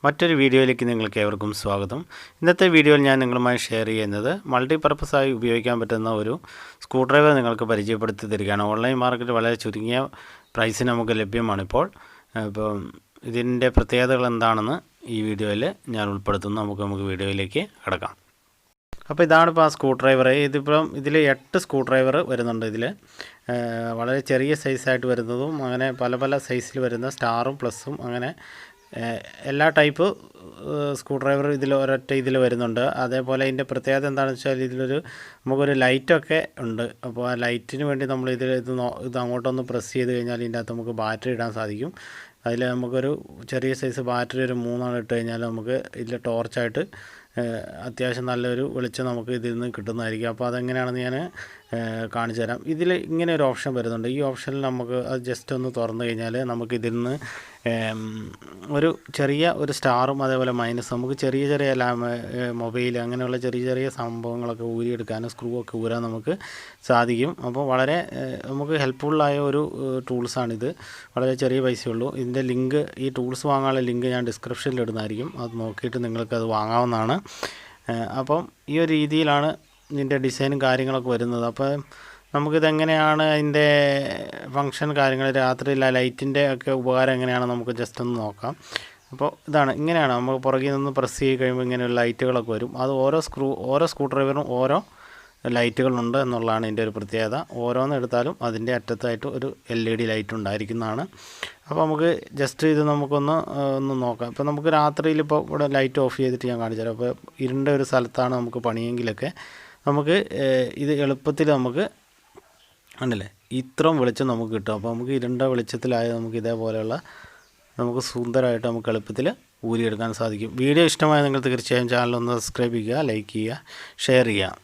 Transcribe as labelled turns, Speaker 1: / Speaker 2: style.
Speaker 1: മറ്റൊരു വീഡിയോയിലേക്ക് നിങ്ങൾക്ക് ഏവർക്കും സ്വാഗതം. ഇന്നത്തെ വീഡിയോയിൽ ഞാൻ നിങ്ങളുമായി ഷെയർ ചെയ്യുന്നത് മൾട്ടിപർപ്പസായി ഉപയോഗിക്കാൻ പറ്റുന്ന ഒരു സ്ക്രൂ ഡ്രൈവർ നിങ്ങൾക്ക് പരിചയപ്പെടുത്തി തരികയാണ്. ഓൺലൈൻ മാർക്കറ്റ് വളരെ ചുരുങ്ങിയ പ്രൈസിന് നമുക്ക് ലഭ്യമാണിപ്പോൾ. അപ്പോൾ ഇതിൻ്റെ പ്രത്യേകതകൾ എന്താണെന്ന് ഈ വീഡിയോയിൽ ഞാൻ ഉൾപ്പെടുത്തുന്നു. നമുക്ക് വീഡിയോയിലേക്ക് കടക്കാം. അപ്പോൾ ഇതാണിപ്പോൾ ആ സ്ക്രൂ ഡ്രൈവർ. ഇതിൽ 8 സ്ക്രൂ ഡ്രൈവർ വരുന്നുണ്ട്. ഇതിൽ വളരെ ചെറിയ സൈസായിട്ട് വരുന്നതും അങ്ങനെ പല സൈസിൽ വരുന്ന സ്റ്റാറും പ്ലസും അങ്ങനെ എല്ലാ ടൈപ്പ് സ്ക്രൂ ഡ്രൈവർ ഇതിൽ വരുന്നുണ്ട്. അതേപോലെ ഇതിൻ്റെ പ്രത്യേകത എന്താണെന്ന് വെച്ചാൽ നമുക്കൊരു ലൈറ്റൊക്കെ ഉണ്ട്. അപ്പോൾ ആ ലൈറ്റിന് വേണ്ടി നമ്മൾ ഇത് അങ്ങോട്ടൊന്ന് പ്രസ് ചെയ്ത് കഴിഞ്ഞാൽ ഇതിൻ്റെ അകത്ത് നമുക്ക് ബാറ്ററി ഇടാൻ സാധിക്കും. അതിൽ നമുക്കൊരു ചെറിയ സൈസ് ബാറ്ററി ഒരു 3 ഇട്ട് കഴിഞ്ഞാൽ നമുക്ക് ഇതിൽ ടോർച്ചായിട്ട് അത്യാവശ്യം നല്ലൊരു വെളിച്ചം നമുക്ക് ഇതിൽ നിന്ന് കിട്ടുന്നതായിരിക്കും. അപ്പോൾ അതെങ്ങനെയാണെന്ന് ഞാൻ കാണിച്ചു തരാം. ഇതിൽ ഇങ്ങനെ ഒരു ഓപ്ഷൻ വരുന്നുണ്ട്. ഈ ഓപ്ഷനിൽ നമുക്ക് അത് ജസ്റ്റ് ഒന്ന് തുറന്നു കഴിഞ്ഞാൽ നമുക്ക് ഇതിൽ നിന്ന് ഒരു സ്റ്റാറും അതേപോലെ മൈനസ് നമുക്ക് ചെറിയ മൊബൈൽ അങ്ങനെയുള്ള ചെറിയ സംഭവങ്ങളൊക്കെ ഊരിയെടുക്കാനും സ്ക്രൂ ഒക്കെ ഊരാൻ നമുക്ക് സാധിക്കും. അപ്പോൾ വളരെ നമുക്ക് ഹെൽപ്ഫുള്ളായ ഒരു ടൂൾസാണിത്. വളരെ ചെറിയ പൈസയുള്ളൂ. ഇതിൻ്റെ ലിങ്ക്, ഈ ടൂൾസ് വാങ്ങാനുള്ള ലിങ്ക് ഞാൻ ഡിസ്ക്രിപ്ഷനിൽ ഇടുന്നതായിരിക്കും. അത് നോക്കിയിട്ട് നിങ്ങൾക്കത് വാങ്ങാവുന്നതാണ്. അപ്പം ഈ ഒരു രീതിയിലാണ് ഇതിൻ്റെ ഡിസൈനും കാര്യങ്ങളൊക്കെ വരുന്നത്. അപ്പോൾ നമുക്കിതെങ്ങനെയാണ് അതിൻ്റെ ഫങ്ഷൻ കാര്യങ്ങൾ, രാത്രിയിൽ ലൈറ്റിൻ്റെ ഒക്കെ ഉപകാരം എങ്ങനെയാണ് നമുക്ക് ജസ്റ്റ് ഒന്ന് നോക്കാം. അപ്പോൾ ഇങ്ങനെയാണ് നമുക്ക് പുറകിൽ നിന്ന് പ്രസ് ചെയ്ത് കഴിയുമ്പോൾ ഇങ്ങനെയുള്ള ലൈറ്റുകളൊക്കെ വരും. അത് ഓരോ സ്ക്രൂ ഡ്രൈവറിനും ഓരോ ലൈറ്റുകളുണ്ട് എന്നുള്ളതാണ് ഇതിൻ്റെ ഒരു പ്രത്യേകത. ഓരോന്ന് എടുത്താലും അതിൻ്റെ അറ്റത്തായിട്ട് ഒരു LED ലൈറ്റ് ഉണ്ടായിരിക്കുന്നതാണ്. അപ്പോൾ നമുക്ക് ജസ്റ്റ് ഇത് നമുക്കൊന്ന് നോക്കാം. ഇപ്പോൾ നമുക്ക് രാത്രിയിൽ ഇപ്പോൾ ഇവിടെ ലൈറ്റ് ഓഫ് ചെയ്തിട്ട് ഞാൻ കാണിച്ചു തരാം. അപ്പോൾ ഇരുണ്ട ഒരു സ്ഥലത്താണ് നമുക്ക് പണിയെങ്കിലൊക്കെ നമുക്ക് ഇത് എളുപ്പത്തിൽ നമുക്ക് ഉണ്ടല്ലേ ഇത്രയും വെളിച്ചം നമുക്ക് കിട്ടും. അപ്പോൾ നമുക്ക് ഇരുണ്ട വെളിച്ചത്തിലായ നമുക്ക് ഇതേപോലെയുള്ള നമുക്ക് സുന്ദരമായിട്ട് നമുക്ക് എളുപ്പത്തിൽ ഊരിയെടുക്കാൻ സാധിക്കും. വീഡിയോ ഇഷ്ടമായ നിങ്ങൾ തീർച്ചയായും ചാനലൊന്ന് സബ്സ്ക്രൈബ് ചെയ്യുക, ലൈക്ക് ചെയ്യുക, ഷെയർ ചെയ്യുക.